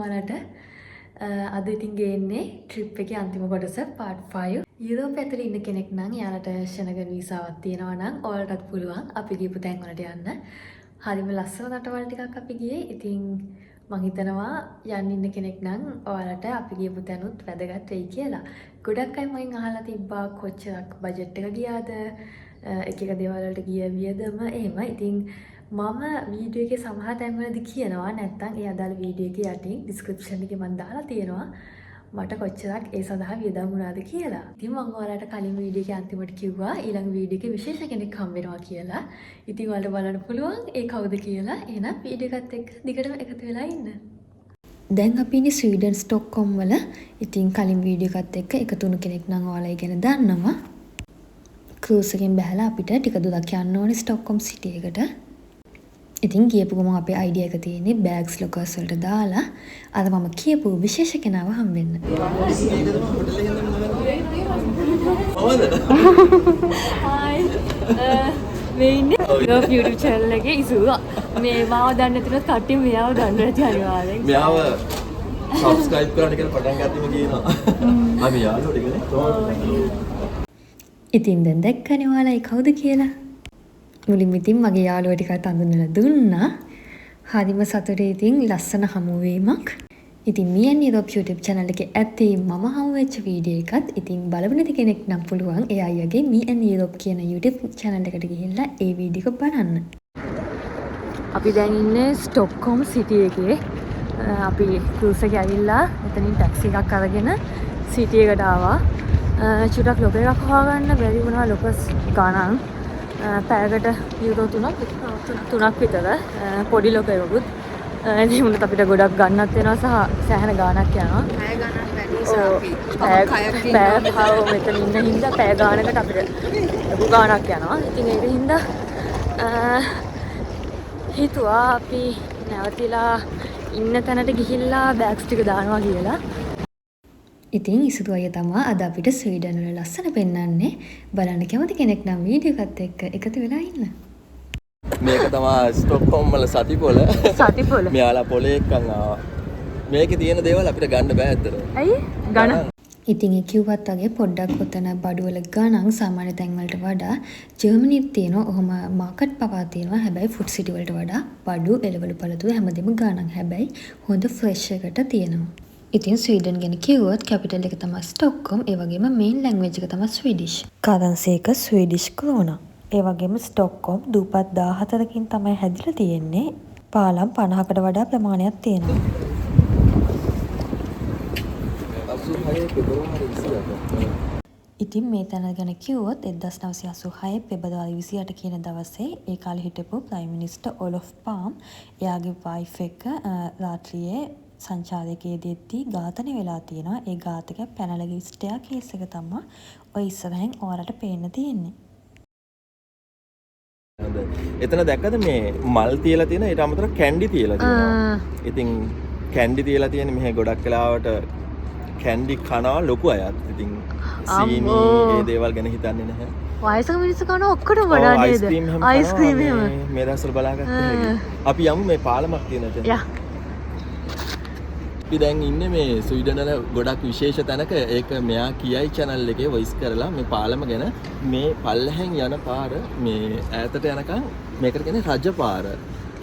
ඔයාලට අද ඉතින් ගේන්නේ ට්‍රිප් එකේ අන්තිම කොටස part 5. යුරෝප් ඇතුලේ ඉන්න කෙනෙක් නම් එයාලට ෂෙනගන් වීසාවක් තියෙනවා නම් ඔයාලටත් පුළුවන් අපි ගිහපු තැන් වලට යන්න. හරිම ලස්සන රටවල් ටිකක් අපි ගියේ. ඉතින් මම හිතනවා යන්න ඉන්න කෙනෙක් නම් ඔයාලට අපි ගියපු තැනුත් වැදගත් වෙයි කියලා. ගොඩක් අය මගෙන් අහලා තිබ්බා කොච්චරක් බජට් එක ගියාද? එක දේවල් වලට ගිය වියදම එහෙම. ඉතින් මම වීඩියෝ එකේ සමහර තැන්වලදී කියනවා නැත්නම් ඒ අදාළ වීඩියෝ එකේ යටින් ඩිස්ක්‍රිප්ෂන් එකේ මම දාලා තියෙනවා මට කොච්චරක් ඒ සඳහා වියදම් වුණාද කියලා. ඉතින් මම ඔයාලට කලින් වීඩියෝ එකේ අන්තිමට කිව්වා ඊළඟ වීඩියෝ එකේ විශේෂ කෙනෙක් හම් වෙනවා කියලා. ඉතින් ඔයාලට බලන්න පුළුවන් ඒ කවුද කියලා. එහෙනම් වීඩියෝ එකත් එක්ක දිගටම එකතු වෙලා ඉන්න. දැන් අපි ඉන්නේ ස්වීඩන් ස්ටොක්හෝම් වල. ඉතින් කලින් වීඩියෝ එකත් එක්ක එකතු වුණු කෙනෙක් නම් ඔයාලා ඒ ගැන දන්නවා. ක්‍රූස් එකෙන් බහලා අපිට ටික දුරක් යන්න ඕනේ ස්ටොක්හෝම් සිටි එකට. ඉතින් ගියපු ගමන් අපේ අයිඩියා එක තියෙන්නේ බෑග්ස් ලොකර්ස් වලට දාලා අර මම කියපු විශේෂ කෙනාව හම්බෙන්න. හායි මේ ඉන්නේ YouTube channel එකේ ඉසුවා. මේ මාව දන්නේ නැතිනොත් කට්ටිය මෙයාව දන්නේ නැති අනිවාර්යෙන්. මෙයාව subscribe කරන්න කියලා පටන් ගත්තම කියනවා. අපි යාළුවෝ ටිකනේ. ඉතින් දැන් දැක්කනේ ඔයාලා කවුද කියලා. මුලින්ම ඉතින් මගේ යාළුවා ටිකත් අඳුනලා දුන්නා. හරිම සතුටේ ඉතින් ලස්සන හමුවීමක්. ඉතින් Me and Europe YouTube channel එකේ ඇත්තේ මම හමු වෙච්ච වීඩියෝ එකත් ඉතින් බලපු නැති කෙනෙක් නම් පුළුවන් ඒ අයගේ Me and Europe කියන YouTube channel එකට ගිහිල්ලා ඒ වීඩියෝ එක බලන්න. අපි දැන් ඉන්නේ ස්ටොක්හෝම් සිටි එකේ. අපි ක්‍රූස් එකේ ඇවිල්ලා එතනින් ටැක්සි එකක් අරගෙන සිටි එකට ආවා. චුටක් ලොකෝ එකක් හොයාගන්න බැරි වුණා ලොකස් ගණන්. පැයකට යුරෝ 3ක් විතර පොඩි ලොකෙකුත් ඉතින් උනත් අපිට ගොඩක් ගන්නත් වෙනවා සහ සෑහෙන ගාණක් යනවා. පැය ගණන් වැඩි නිසා අපි පැය මෙතන ඉන්න හින්දා පැය ගාණකට අපිට ලොකු ගාණක් යනවා. ඉතින් ඒක හින්දා හිතුවා අපි නැවතිලා ඉන්න තැනට ගිහිල්ලා බෑග්ස් ටික දානවා කියලා. ඉතින් ඉසුදු අය තමයි අද අපිට ස්වීඩන් වල ලස්සන පෙන්වන්නේ. බලන්න කැමති කෙනෙක් නම් වීඩියෝ එකත් එක්ක එකතු වෙලා ඉන්න. මේක තමයි ස්ටොක්හෝම් වල සතිපොළ. සතිපොළ. මෙයාලා පොලේ එක්කන් ආවා. මේකේ තියෙන දේවල් අපිට ගන්න බෑ ඇත්තට. ඇයි? ගණන්. ඉතින් ඒ කිව්වත් වගේ පොඩ්ඩක් ඔතන බඩුවල ගණන් සාමාන්‍ය තැන් වලට වඩා ජර්මනිත් තියෙනවා. ඔහොම මාකට් පවා තියෙනවා. හැබැයි ෆුඩ් සිටි වලට වඩා බඩු එළවලු පළතුරු හැමදේම ගණන්. හැබැයි හොඳ ෆ්‍රෙෂ් එකට තියෙනවා. ඉතින් ස්වීඩන් ගැන කිව්වොත් කැපිටල් එක තමයි ස්ටොක්හෝම්. ඒ වගේම මේන් ලැන්ග්වේජ් එක තමයි ස්වීඩිෂ්. කරන්සි එක ස්වීඩිෂ් ක්‍රෝනා. ඒ වගේම ස්ටොක්හෝම් දූපත් 14කින් තමයි හැදිලා තියෙන්නේ. පාලම් 50කට වඩා ප්‍රමාණයක් තියෙනවා. ඉතින් මේ තැන ගැන කිව්වොත් 1986 පෙබරවාරි 28 කියන දවසේ ඒ කාලේ හිටපු ප්‍රයිම් මිනිස්ටර් ඔලොෆ් පාම් එයාගේ වයිෆ් එක රාත්‍රියේ සංචාරකයේදී ඝාතනය වෙලා තියෙනවා. ඒ ඝාතකයා පැනලා ගිය ස්ටෙයා කේස් එක තමයි ඔය ඉස්සරහින් ඔයාලට පේන්න තියෙන්නේ. එතන දැක්කද මේ මල් තියලා තියෙන ඊට අමතරව කැන්ඩි තියලා තියෙනවා. ඉතින් කැන්ඩි තියලා තියෙන මෙහෙ ගොඩක් වෙලාවට කැන්ඩි කනවා ලොකු අයත්. ඉතින් සීනි මේ දේවල් ගැන හිතන්නේ නැහැ. වයසක මිනිස්සු කන ඔක්කොටම වඩා නේද? අයිස්ක්‍රීම් එහෙම. මේ දවස්වල බලාගත්තා. අපි යමු මේ පාලමක් තියෙන තැන. යා. අපි දැන් ඉන්නේ මේ ස්වීඩන් වල ගොඩක් විශේෂ තැනක. ඒක මෙයා කියයි channel එකේ වොයිස් කරලා මේ පාලම ගැන. මේ පල්ලෙහෙන් යන පාර මේ ඈතට යනකම් මේකට කියන්නේ රජ පාර.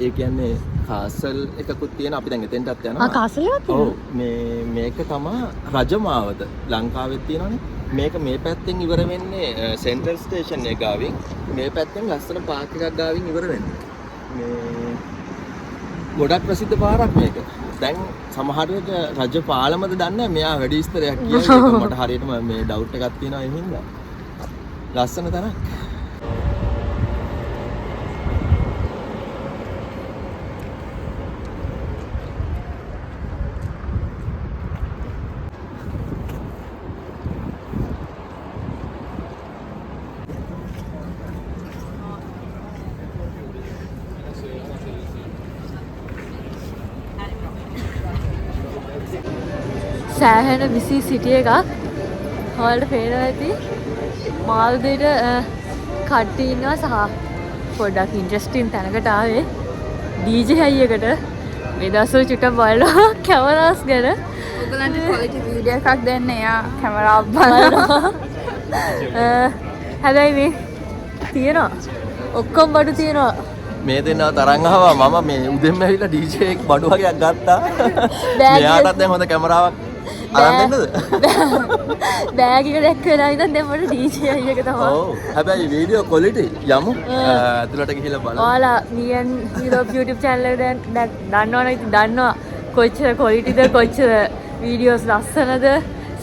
ඒ කියන්නේ කාසල් එකකුත් තියෙන. අපි දැන් එතෙන්ටත් යනවා. කාසල් එකක් තියෙනවා. ඔව් මේක තමයි රජමාවත. ලංකාවෙත් තියෙනවනේ. මේක මේ පැත්තෙන් ඉවර වෙන්නේ සෙන්ට්‍රල් ස්ටේෂන් එක ගාවින්. මේ පැත්තෙන් ලස්සන පාර්ක් එකක් ගාවින් ඉවර වෙන්නේ. මේ ගොඩක් ප්‍රසිද්ධ පාරක් මේක. දැන් සමහර විට රජ පාලමද දන්නේ මෙයා වැඩි විස්තරයක් කියන්නේ. මට හරියටම මේ ඩවුට් එකක් තියෙනවා ඒ හින්දා. ලස්සන තරක්. සෑහෙන විසි සිටිය එකක් හොල්ට පේනවා ඇති මාල් දෙට කට්ටි ඉන්නවා සහ පොඩ්ඩක් ඉන්ට්‍රස්ටින් තැනකට ආවේ ඩීජේ හයියකට මේ දවස්වල චුට්ටක් බලනවා කැමරාස් ගැන. ඔයගලන්ට ක්වොලිටි වීඩියෝ එකක් දෙන්න එයා කැමරාව බලනවා. හැබැයි මේ තියෙනවා. ඔක්කොම බඩු තියෙනවා. මේ දෙන්නව තරංග ආවා මම මේ උදෙන්ම ඇවිල්ලා DJ එක බඩු වගේක් ගත්තා. මෙයාටත් දැන් හොඳ කැමරාවක් අරන් දෙන්නද? බෑග් එක දැක්ක වෙලා ඉඳන් දැන් මට DJ අයියක තමයි. ඔව්. හැබැයි වීඩියෝ ක්වොලිටි යමු. ඇතුළට ගිහිල්ලා බලමු. ඔයාලා නියන් යුරෝප් YouTube channel එක දැන් දන්නවනේ ඉතින් දන්නවා කොච්චර ක්වොලිටිද කොච්චර වීඩියෝස් ලස්සනද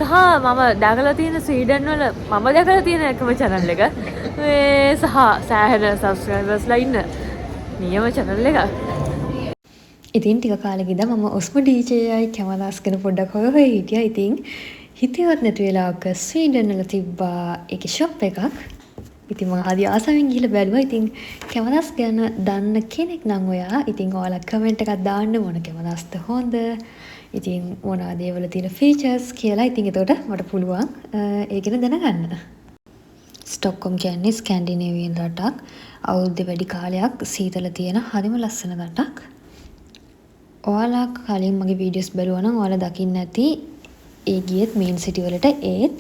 සහ මම දැකලා තියෙන ස්වීඩන් වල මම දැකලා තියෙන එකම channel එක මේ සහ සෑහෙන subscribersලා ඉන්න නියම channel එක. ඉතින් ටික කාලෙක ඉඳන් මම ඔස්මෝ DJ අය කැමරාස් ගැන පොඩ්ඩක් හොයලා හිටියා. ඉතින් හිතේවත් නැති වෙලාවක ස්වීඩන් වල තිබ්බා ඒකේ shop එකක්. ඉතින් මම ආදි ආසාවෙන් ගිහලා බැලුවා. ඉතින් කැමරාස් ගැන දන්න කෙනෙක් නම් ඔයා ඉතින් ඔයාලා කමෙන්ට් එකක් දාන්න මොන කැමරාස්ද හොඳ. ඉතින් මොනවාද ඒවල තියෙන ෆීචර්ස් කියලා. ඉතින් එතකොට මට පුළුවන් ඒ ගැන දැනගන්න. ස්ටොක්කොම් කියන්නේ ස්කැන්ඩිනේවියන් රටක්. අවුරුද්දේ වැඩි කාලයක් සීතල තියෙන හරිම ලස්සන රටක්. ඔයාලා කලින් මගේ වීඩියෝස් බලුවා නම් ඔයාලා දකින්න ඇති ඒ ගියෙත් මේන් සිටි වලට ඒත්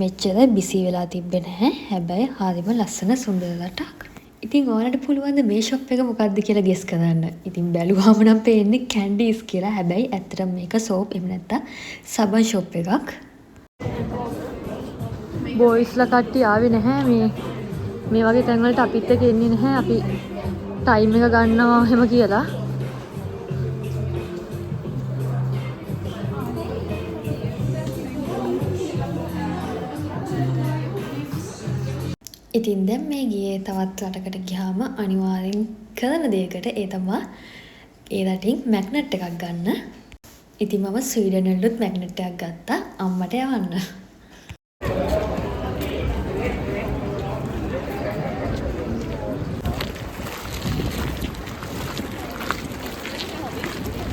මෙච්චර බිසි වෙලා තිබ්බේ නැහැ. හැබැයි හරිම ලස්සන සුන්දර රටක්. ඉතින් ඔයාලට පුළුවන් ද මේ ෂොප් එක මොකක්ද කියලා ගෙස් කරන්න. ඉතින් බැලුවාම නම් පේන්නේ කැන්ඩීස් කියලා. හැබැයි ඇත්තටම මේක සෝප් එහෙම නැත්නම් සබන් ෂොප් එකක්. බොයිස්ලා කට්ටිය ආවේ නැහැ මේ වගේ තැන් වලට අපිත් එක්ක එන්නේ නැහැ. අපි ටයිම් එක ගන්නවා එහෙම කියලා. ඉතින් දැන් මේ ගියේ තවත් රටකට ගියාම අනිවාර්යෙන් කරන දෙයකට ඒ තමයි ඒ රටින් මැග්නට් එකක් ගන්න. ඉතින් මම ස්වීඩන් වලුත් මැග්නට් එකක් ගත්තා අම්මට යවන්න.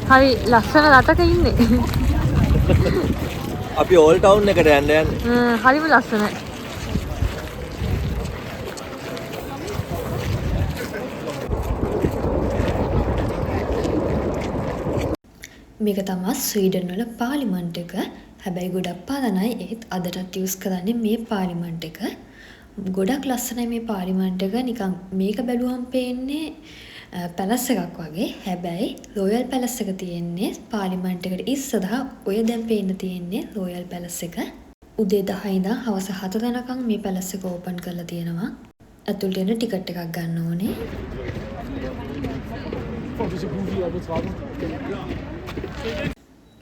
හරි ලස්සන රටක ඉන්නේ. අපි ඕල් ටවුන් එකට යන්න යන්නේ. හරිම ලස්සනයි. මේක තමයි ස්වීඩන් වල පාර්ලිමේන්තු එක. හැබැයි ගොඩක් පාලනයි ඒත් අදටත් යූස් කරන්නේ මේ පාර්ලිමේන්තු එක. ගොඩක් ලස්සනයි මේ පාර්ලිමේන්තු එක. නිකන් මේක බැලුවම පේන්නේ පැලස් එකක් වගේ. හැබැයි රොයල් පැලස් එක තියෙන්නේ පාර්ලිමේන්තු එකට ඉස්සරහා. ඔය දැන් පේන්න තියෙන්නේ රොයල් පැලස් එක. උදේ 10 ඉඳන් හවස 7 වෙනකම් මේ පැලස් එක ඕපන් කරලා තියෙනවා. ඇතුළට එන ටිකට් එකක් ගන්න ඕනේ.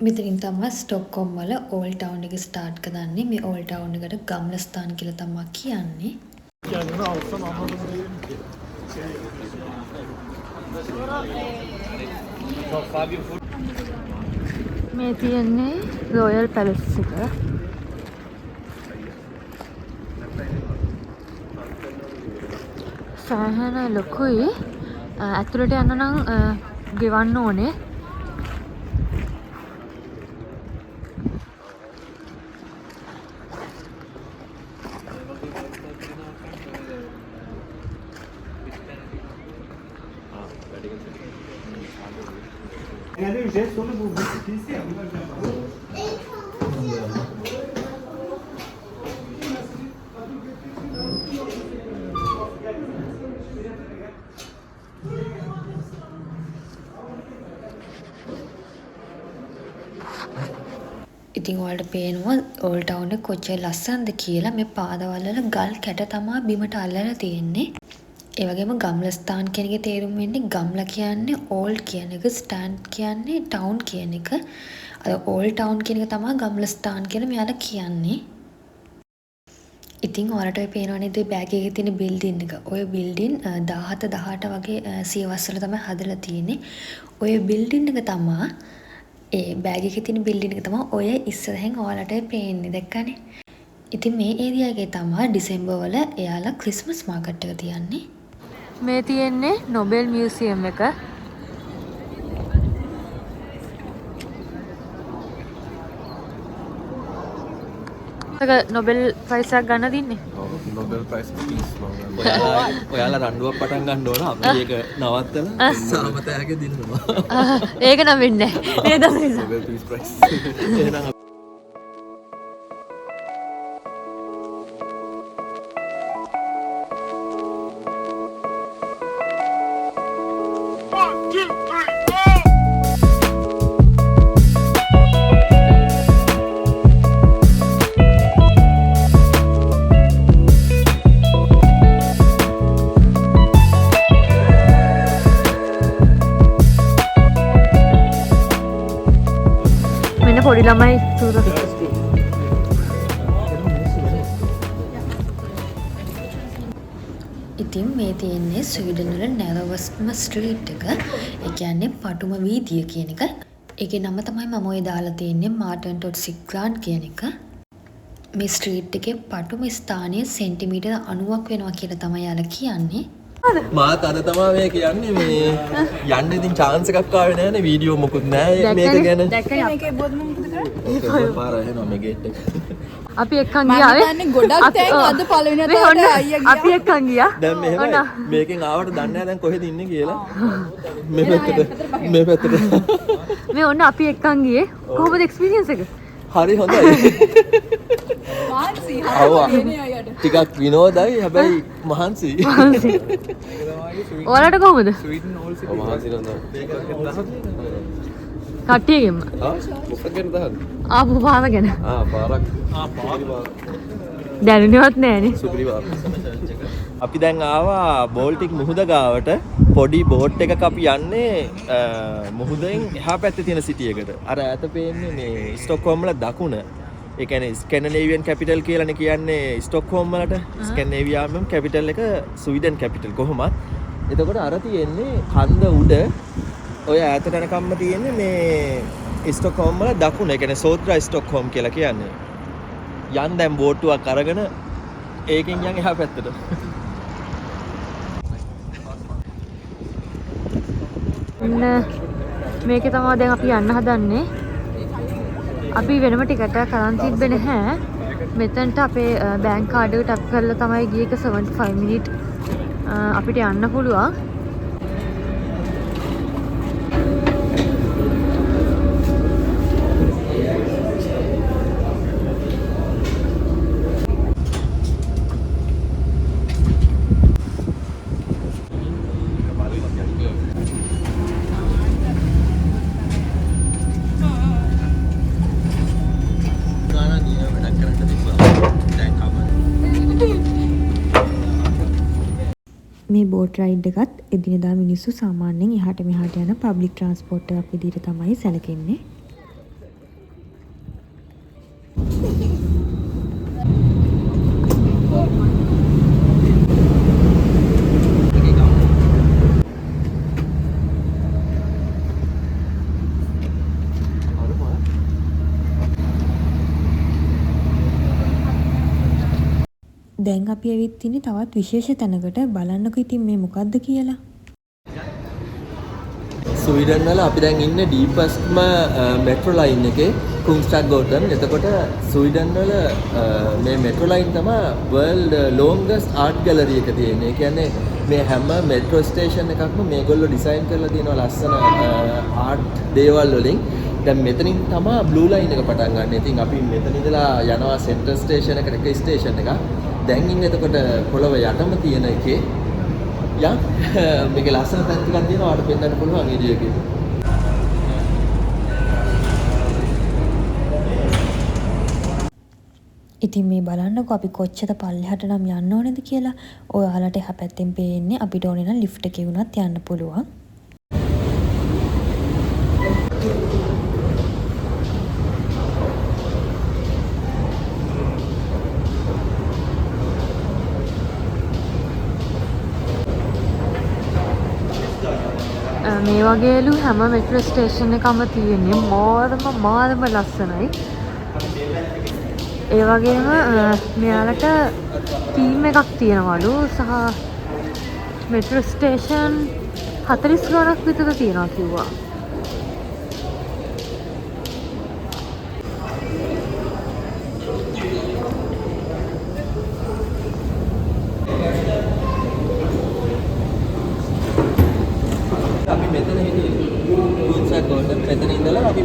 මෙතනින් තමයි ස්ටොක්කොම් වල ඕල් ටවුන් එක ස්ටාර්ට් කරන්නේ. මේ ඕල් ටවුන් එකට ගම්ලස්ථාන කියලා තමයි කියන්නේ. මේ තියෙන්නේ රොයල් පැලස් එක. සෑහෙන ලොකුයි. ඇතුළට යන්න නම් ගෙවන්න ඕනේ. ඉතින් ඔයාලට පේනවා ඕල් ටවුන් එක කොච්චර ලස්සනද කියලා. මේ පාරවල් වල ගල් කැට තමයි බිමට අල්ලලා තියෙන්නේ. ඒ වගේම ගම්ලස්ථාන් කියන එකේ තේරුම් වෙන්නේ ගම්ලා කියන්නේ ඕල්ඩ් කියන එක, ස්ටාන්ඩ් කියන්නේ ටවුන් කියන එක. අර ඕල්ඩ් ටවුන් කියන එක තමයි ගම්ලස්ථාන් කියලා මෙයාලා කියන්නේ. ඉතින් ඔයාලට ඔය පේනවා නේද බෑග් එකේ තියෙන බිල්ඩින් එක. ඔය බිල්ඩින් 17 18 වගේ සියවස් වල තමයි හදලා තියෙන්නේ. ඔය බිල්ඩින් එක තමයි ඒ බෑග් එකේ තියෙන බිල්ඩින් එක තමයි ඔය ඉස්සරහෙන් ඔයාලට පේන්නේ. දැක්කනේ? ඉතින් මේ ඒරියා එකේ තමයි ඩිසෙම්බර් වල එයාලා ක්‍රිස්මස් මාකට් එක තියන්නේ. මේ තියෙන්නේ නොබෙල් මියුසියම් එක. එක නොබෙල් ප්‍රයිස් එකක් ගන්න දින්නේ. නොබෙල් ප්‍රයිස් පීස් ඔයාලා රණ්ඩුවක් පටන් ගන්න ඕන අපි ඒක නවත්තලා සාමතයක දින්නවා. ඒක නම් වෙන්නේ නැහැ. නේද? Nobel piece price. එහෙනම් මෙන්න පොඩි ළමයි තුර ඉතින් මේ තියෙන්නේ ස්වීඩන් වල නැරවස්ම ස්ට්‍රීට් එක. ඒ කියන්නේ පටුම වීදිය කියන එක. ඒකේ නම තමයි මම ඔය දාලා තියෙන්නේ මාර්ටන් ටොට් සිග්ලාන්ඩ් කියන එක. මේ ස්ට්‍රීට් එකේ පටුම ස්ථානය සෙන්ටිමීටර් 90ක් වෙනවා කියලා තමයි යාලා කියන්නේ. මාත් අද තමයි මේ කියන්නේ මේ යන්න ඉතින් chance එකක් ආවේ නැහැ නේ වීඩියෝ මොකුත් නැහැ මේක ගැන. දැක්කනේ මේකේ බොත් මොකද කරන්නේ? ඒක පාර එනවා මේ ගේට් එක. අපි එක්කන් ගියාවේ. මම ගොඩක් තැන් අද පළවෙනි වතාවට අයියා ගියා. අපි එක්කන් ගියා. දැන් මෙහෙමයි මේකෙන් ආවට දන්නේ නැහැ දැන් කොහෙද ඉන්නේ කියලා. මේ පැත්තට. මේ ඔන්න අපි එක්කන් ගියේ. කොහොමද එක්ස්පීරියන්ස් එක? හරි හොඳයි. මාන්සි අවවා. හරියනේ අයියට. ටිකක් විනෝදයි හැබැයි මහන්සි. ඔයාලට කොහොමද? මහන්සි නේද? කට්ටියගෙම. මොකක්ද දහන්නේ? ආපු පාර ගැන. පාරක්. දැනුනේවත් නෑනේ. සුපිරිවාර. අපි දැන් ආවා බෝල්ටික් මුහුද ගාවට පොඩි බෝට් එකක අපි යන්නේ මුහුදෙන් එහා පැත්තේ තියෙන සිටි එකට. අර ඈත පේන්නේ මේ ස්ටොක්හෝම් වල දකුණ. ඒ කියන්නේ ස්කැන්ඩිනේවියන් කැපිටල් කියලානේ කියන්නේ ස්ටොක්හෝම් වලට. ස්කැන්ඩිනේවියාම කැපිටල් එක ස්වීඩන් කැපිටල් කොහොමත්. එතකොට අර තියෙන්නේ කන්ද උඩ ඔය ඈතට යනකම්ම තියෙන්නේ මේ ස්ටොක්හෝම් වල දකුණ. ඒ කියන්නේ සෝත්‍රා ස්ටොක්හෝම් කියලා කියන්නේ. යන් දැන් බෝට්ටුවක් අරගෙන ඒකෙන් යන් එහා පැත්තට. මේකේ තමයි දැන් අපි යන්න හදන්නේ. අපි වෙනම ටිකට් එකක් අරන් තිබ්බේ නැහැ. මෙතනට අපේ බැංක් කාඩ් එක ටැප් කරලා තමයි ගියේ. 75 මිනිත් අපිට යන්න පුළුවන්. මේ බෝට් රයිඩ් එකත් එදිනෙදා මිනිස්සු සාමාන්‍යයෙන් එහාට මෙහාට යන පබ්ලික් ට්‍රාන්ස්පෝර්ට් එකක් විදිහට තමයි සැලකෙන්නේ. දැන් අපි ඇවිත් ඉන්නේ තවත් විශේෂ තැනකට. බලන්නකො ඉතින් මේ මොකද්ද කියලා. ස්වීඩන් වල අපි දැන් ඉන්නේ ඩීපස්ට්ම මෙට්‍රෝ ලයින් එකේ කුන්ස්ටාගෝටන්. එතකොට ස්වීඩන් වල මේ මෙට්‍රෝ ලයින් තමයි world longest art gallery එක තියෙන්නේ. ඒ කියන්නේ මේ හැම මෙට්‍රෝ ස්ටේෂන් එකක්ම මේගොල්ලෝ ඩිසයින් කරලා තියෙනවා ලස්සන ආර්ට් දේවල් වලින්. දැන් මෙතනින් තමයි බ්ලූ ලයින් එක පටන් ගන්න. ඉතින් අපි මෙතන ඉඳලා යනවා සෙන්ටර් ස්ටේෂන් එකට එක ස්ටේෂන් එකක්. දැන් ඉන්නේ එතකොට පොළව යටම තියෙන එකේ යම් මේකේ ලස්සන තැන් ටිකක් තියෙනවා. ඔයාලට පෙන්වන්න පුළුවන් වීඩියෝ එකේ. ඉතින් මේ බලන්නකො අපි කොච්චර පල්ලෙහාට නම් යන්න ඕනේද කියලා. ඔයාලට එහා පැත්තෙන් පේන්නේ අපිට ඕනේ නම් ලිෆ්ට් එකේ වුණත් යන්න පුළුවන්. මේ වගේලු හැම මෙට්‍රෝ ස්ටේෂන් එකම තියෙන්නේ මාරම ලස්සනයි. ඒ වගේම මෙයාලට තීම් එකක් තියෙනවලු සහ මෙට්‍රෝ ස්ටේෂන් 40 ගණක් විතර තියෙනවා කිව්වා.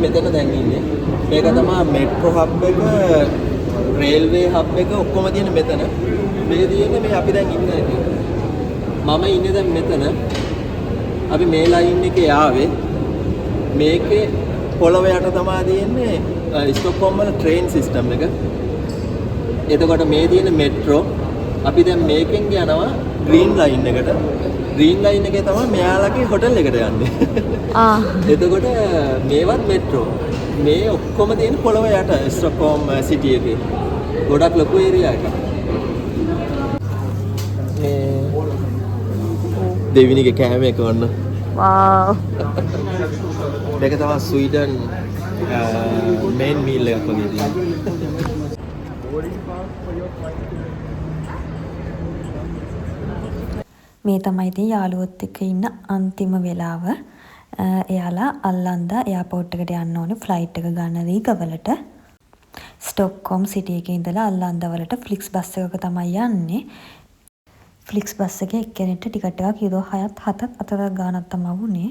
මෙතන දැන් ඉන්නේ. මේක තමයි මෙට්‍රෝ හබ් එක, රේල්වේ හබ් එක ඔක්කොම තියෙන මෙතන. මේ තියෙන්නේ මේ අපි දැන් ඉන්න එක. මම ඉන්නේ දැන් මෙතන. අපි මේ ලයින් එකේ ආවේ. මේකේ පොළව යට තමයි තියෙන්නේ ස්ටොක්හෝම් වල ට්‍රේන් සිස්ටම් එක. එතකොට මේ තියෙන මෙට්‍රෝ අපි දැන් මේකෙන් යනවා ග්‍රීන් ලයින් එකට. ග්‍රීන් ලයින් එකේ තමයි මෙයාලගේ හොටල් එකට යන්නේ. එතකොට මේවත් මෙට්‍රෝ. මේ ඔක්කොම තියෙන පොළව යට ස්ටොක්හෝම් සිටි එකේ. ගොඩක් ලොකු ඒරියා එකක්. දෙවිනිගේ කෑම එක වන්න. වාව්. මේක තමයි ස්වීඩන් මේන් මීල් එකක් වගේ තියෙනවා. මේ තමයි ඉතින් යාළුවොත් එක්ක ඉන්න අන්තිම වෙලාව. එයාලා අල්ලන්දා එයාපෝට් එකට යන්න ඕනේ ෆ්ලයිට් එක ගන්න රීගවලට. ස්ටොක්හෝම් සිටි එකේ ඉඳලා අල්ලන්දා වලට ෆ්ලික්ස් බස් එකක තමයි යන්නේ. ෆ්ලික්ස් බස් එකේ එක්කෙනෙක්ට ටිකට් එකක් යුරෝ 6ත් 7ත් අතර ගානක් තමයි වුනේ.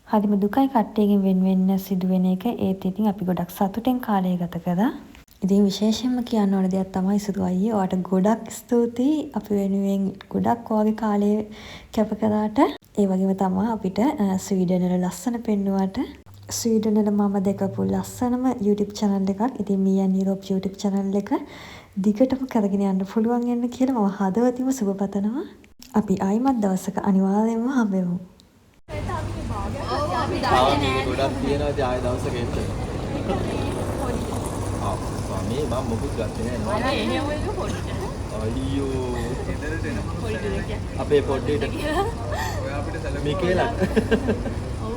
හරිම දුකයි කට්ටියකින් වෙන වෙන්න සිදුවෙන එක. ඒත් ඉතින් අපි ගොඩක් සතුටෙන් කාලය ගත කරා. ඉතින් විශේෂයෙන්ම කියන්න ඕන දෙයක් තමයි සුදු අයියේ ඔයාට ගොඩක් ස්තුතියි අපි වෙනුවෙන් ගොඩක් ඔයාගේ කාලය කැප කරාට. ඒ වගේම තමයි අපිට ස්වීඩන් වල ලස්සන පෙන්නුවට. ස්වීඩන් වල මම දැකපු ලස්සනම YouTube channel එකක්. ඉතින් Me and Europe YouTube channel එක දිගටම කරගෙන යන්න පුළුවන් වෙන්න කියලා මම හදවතින්ම සුබ පතනවා. අපි ආයිමත් දවසක අනිවාර්යයෙන්ම හම්බෙමු. ගොඩක් තියෙනවා ආය දවසක එන්න. ස්වාමී මම මොකුත් ගත්තේ නැහැ. අයියෝ. අපේ පොඩ්ඩේට. මිකේලා.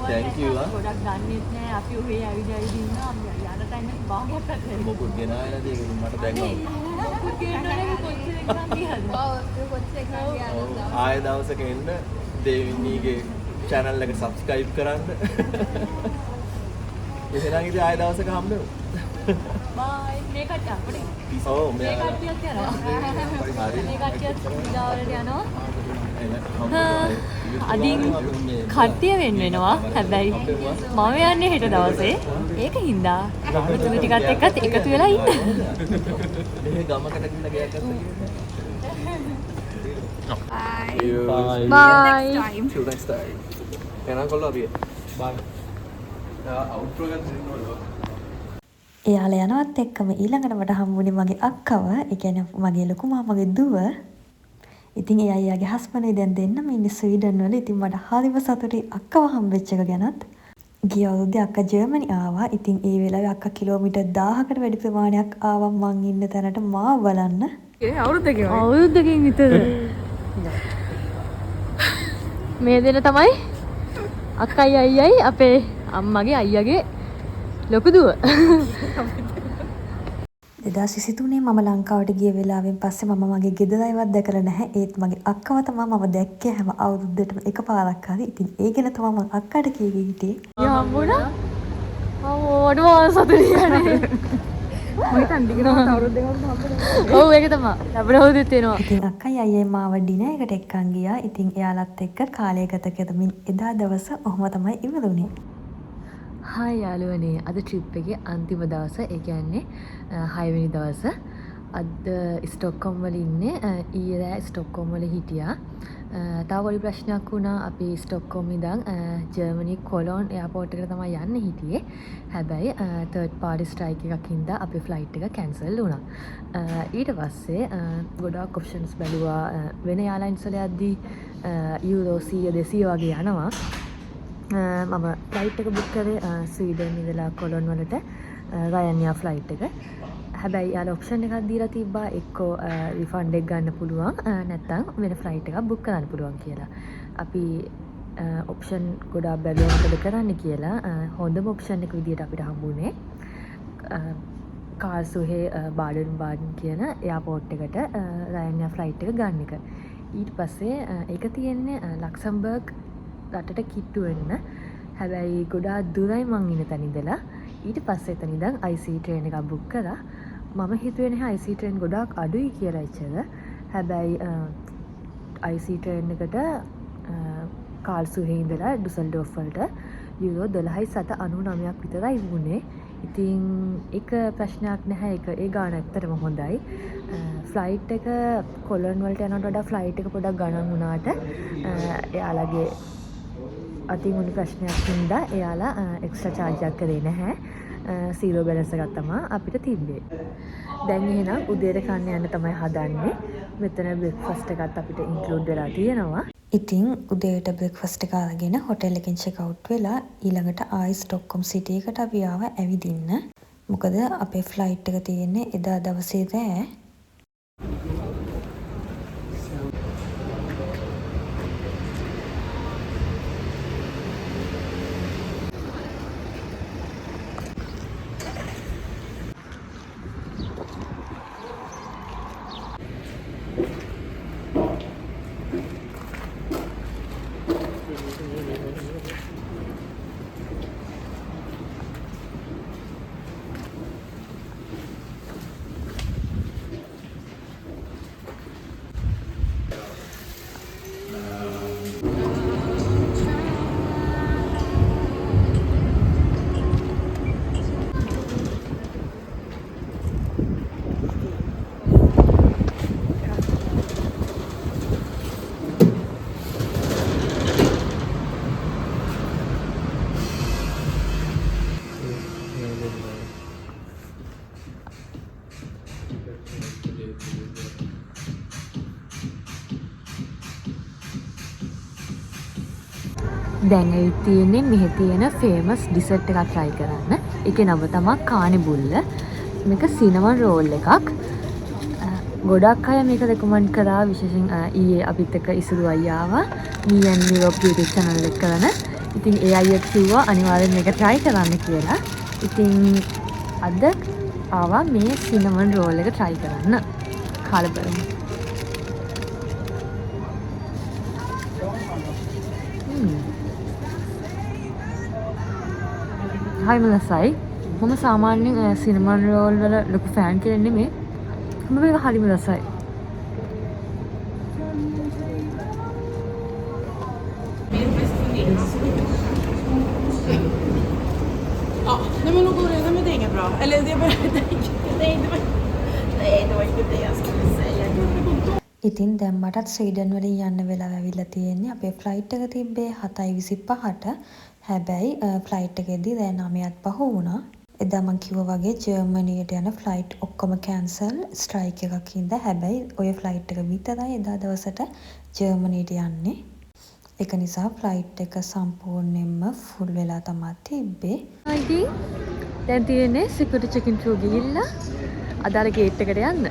Thank you. ගොඩක් දන්නේත් නැහැ අපි ඔහේ ඇවිදලා ඉන්නවා යන ටයිම් එක භාගයක් පැත්තේ. මොකුත් ගෙනාවේ නැති ඒක මට දැන් මොකුත් ගෙනාවේ කොච්චර එකක් ගියද? ආය දවසක එන්න දෙවිනිගේ channel එක subscribe කරන්න. එහෙනම් ඉතින් ආය දවසක හම්බෙමු. බයි මේ කට්ටිය අපිට. ඔව් මේ කට්ටියත් යනවා. හරි. මේ කට්ටියත් ඉඳාවලට යනවා. අදින් කට්ටිය වෙන් වෙනවා. හැබැයි මම යන්නේ හෙට දවසේ. ඒක හින්දා මෙතන ටිකත් එක්කත් එකතු වෙලා ඉන්න. මේ ගමකට ගිහින් ගයක් අස්සගෙන. Bye. Bye. Time. Till next time. එහෙනම් කොල්ලෝ අපි. Bye. outro එකක් දෙන්නවලු. එයාලා යනවත් එක්කම ඊළඟට මට හම්බුනේ මගේ අක්කව, ඒ කියන්නේ මගේ ලොකු මාමගේ දුව. ඉතින් එයා එයාගේ හස්බන්ඩ් දැන් දෙන්නම ඉන්නේ ස්වීඩන් වල. ඉතින් මට හරිම සතුටුයි අක්කව හම්බෙච්ච එක ගැනත්. ගිය අවුරුද්දේ අක්කා ජර්මනි ආවා. ඉතින් ඒ වෙලාවේ අක්කා කිලෝමීටර් 1000කට වැඩි ප්‍රමාණයක් ආවා මං ඉන්න තැනට මාව බලන්න. අවුරුද්දකින් විතර. මේ දෙන තමයි අක්කයි අයියයි අපේ අම්මගේ අයියාගේ ලොකු දුව. 2023 මම ලංකාවට ගිය වෙලාවෙන් පස්සේ මම මගේ ගෙදරයිවත් දැකලා නැහැ. ඒත් මගේ අක්කව තමයි මම දැක්කේ හැම අවුරුද්දටම එකපාරක් හරි. ඉතින් ඒ ගැන තමයි මම අක්කාට කිව්වේ හිටියේ. යා හම්බුණා? ඔව් සතුටුයි යන්නේ. මම හිතන් දිගටම අවුරුදු දෙකක් හම්බුණා. ඔව් ඒක තමයි. ලැබෙන අවුරුද්දෙත් එනවා. ඉතින් අක්කයි අයියයි මාව ඩිනර් එකට එක්කන් ගියා. ඉතින් එයාලත් එක්ක කාලය ගත කරමින් එදා දවස ඔහොම තමයි ඉවරුනේ. හායි යාළුවනේ, අද ට්‍රිප් එකේ අන්තිම දවස, ඒ කියන්නේ 6 වෙනි දවස. අද ස්ටොක්හෝම් වල ඉන්නේ. ඊයේ රෑ ස්ටොක්හෝම් වල හිටියා. තව පොඩි ප්‍රශ්නයක් වුණා. අපි ස්ටොක්හෝම් ඉඳන් ජර්මනි කොලොන් එයාපෝට් එකට තමයි යන්න හිටියේ. හැබැයි තර්ඩ් පාර්ටි ස්ට්‍රයික් එකක් හින්දා අපේ ෆ්ලයිට් එක කැන්සල් වුණා. ඊට පස්සේ ගොඩාක් ඔප්ෂන්ස් බැලුවා. වෙන එයාලයින්ස් වල යද්දී යුරෝ 100 200 වගේ යනවා. මම ෆ්ලයිට් එක බුක් කරේ ස්වීඩන් ඉඳලා කොලොන් වලට රයන්යා ෆ්ලයිට් එක. හැබැයි යාලා ඔප්ෂන් එකක් දීලා තිබ්බා එක්කෝ රිෆන්ඩ් එක ගන්න පුළුවන් නැත්නම් වෙන ෆ්ලයිට් එකක් බුක් කරන්න පුළුවන් කියලා. අපි ඔප්ෂන් ගොඩාක් බැලුවා මොකද කරන්න කියලා. හොඳම ඔප්ෂන් එක විදියට අපිට හම්බුනේ කාල්සුහේ බාඩන් බාඩන් කියන එයාපෝට් එකට රයන්යා ෆ්ලයිට් එක ගන්න එක. ඊට පස්සේ ඒක තියෙන්නේ ලක්සම්බර්ග් රටට කිට්ටු වෙන්න. හැබැයි ගොඩාක් දුරයි මං ඉන්න තැන ඉඳලා. ඊට පස්සේ එතන ඉඳන් IC ට්‍රේන් එකක් බුක් කරා. මම හිතුවේ නැහැ IC ට්‍රේන් ගොඩාක් අඩුයි කියලා එච්චර. හැබැයි IC ට්‍රේන් එකට කාල්සුහේ ඉඳලා ඩුසල්ඩෝෆ් වලට යුරෝ 12.99ක් විතරයි වුණේ. ඉතින් එක ප්‍රශ්නයක් නැහැ. ඒ ගාණ ඇත්තටම හොඳයි. ෆ්ලයිට් එක කොලන් වලට යනවට වඩා ෆ්ලයිට් එක පොඩක් ගණන් වුණාට එයාලගේ අතින් උණු ප්‍රශ්නයක් හින්දා එයාලා එක්ස්ට්‍රා චාර්ජ් එකක් කරේ නැහැ. 0 බැලන්ස් එකක් තමයි අපිට තිබ්බේ. දැන් එහෙනම් උදේට කන්න යන්න තමයි හදන්නේ. මෙතන බ්‍රෙක්ෆාස්ට් එකත් අපිට ඉන්ක්ලූඩ් වෙලා තියෙනවා. ඉතින් උදේට බ්‍රෙක්ෆාස්ට් එක අරගෙන හොටෙල් එකෙන් චෙක් අවුට් වෙලා ඊළඟට ආයි ස්ටොක්හෝම් සිටි එකට අපි ආවා ඇවිදින්න. මොකද අපේ ෆ්ලයිට් එක තියෙන්නේ එදා දවසේ රෑ. දැන් ඇවිත් තියෙන්නේ මෙහි තියෙන ෆේමස් ඩිසර්ට් එකක් try කරන්න. ඒකේ නම තමයි කානිබුල්ල. මේක සිනමන් රෝල් එකක්. ගොඩක් අය මේක රෙකමන්ඩ් කරා. විශේෂයෙන් ඊයේ අපිත් එක්ක ඉසුරු අයියා ආවා. Me and Europe YouTube channel එක කරන. ඉතින් ඒ අයියා කිව්වා අනිවාර්යෙන් මේක try කරන්න කියලා. ඉතින් අද ආවා මේ සිනමන් රෝල් එක try කරන්න. කාලා බලමු. හරිම ලස්සයි. මම සාමාන්‍යයෙන් සිනමන් රෝල් වල ලොකු ෆෑන් කෙනෙක් නෙමෙයි. මේක හරිම ලස්සයි. Ja, nej men då går det med det är inget bra. Eller det är bara nej, det var inte det jag skulle säga. ඉතින් දැන් මටත් ස්වීඩන් වලින් යන්න වෙලාව ඇවිල්ලා තියෙන්නේ. අපේ ෆ්ලයිට් එක තිබ්බේ 7:25ට. හැබැයි ෆ්ලයිට් එකේදී දැන් 9:05 වුණා. එදා මං කිව්වා වගේ ජර්මනියට යන ෆ්ලයිට් ඔක්කොම කැන්සල් ස්ට්‍රයික් එකක් හින්දා. හැබැයි ඔය ෆ්ලයිට් එක විතරයි එදා දවසට ජර්මනියට යන්නේ. ඒක නිසා ෆ්ලයිට් එක සම්පූර්ණයෙන්ම ෆුල් වෙලා තමයි තිබ්බේ. ඉතින් දැන් තියෙන්නේ සිකියුරිටි චෙක් ඉන් ට්‍රූ ගිහිල්ලා අදාළ ගේට් එකට යන්න.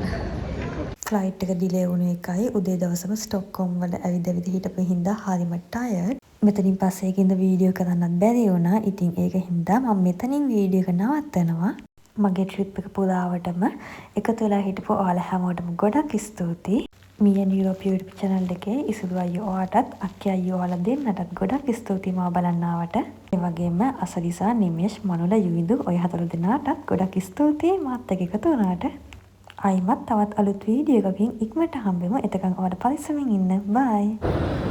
ෆ්ලයිට් එක ඩිලේ වුණු එකයි උදේ දවසම ස්ටොක්හෝම් වල ඇවිද හිටපු හින්දා හරිම ටයර්ඩ්. මෙතනින් පස්සේ ඒකින්ද වීඩියෝ කරන්නත් බැරි වුණා. ඉතින් ඒක හින්දා මම මෙතනින් වීඩියෝ එක නවත්තනවා. මගේ ට්‍රිප් එක පුරාවටම එකතු වෙලා හිටපු ඔයාලා හැමෝටම ගොඩක් ස්තුතියි. Me and Europe YouTube channel එකේ ඉසුරු අයියෝ ඔයාටත් අක්කේ අයියෝ ඔයාලා දෙන්නටත් ගොඩක් ස්තුතියි මාව බලන්න ආවට. ඒ වගේම අසරිසා නිමේෂ් මනුල යුවිඳු ඔය හතර දෙනාටත් ගොඩක් ස්තුතියි මාත් එක්ක එකතු වුණාට. ආයිමත් තවත් අලුත් වීඩියෝ එකකින් ඉක්මනට හම්බෙමු. එතකන් ඔයාලා පරිස්සමින් ඉන්න. බයි.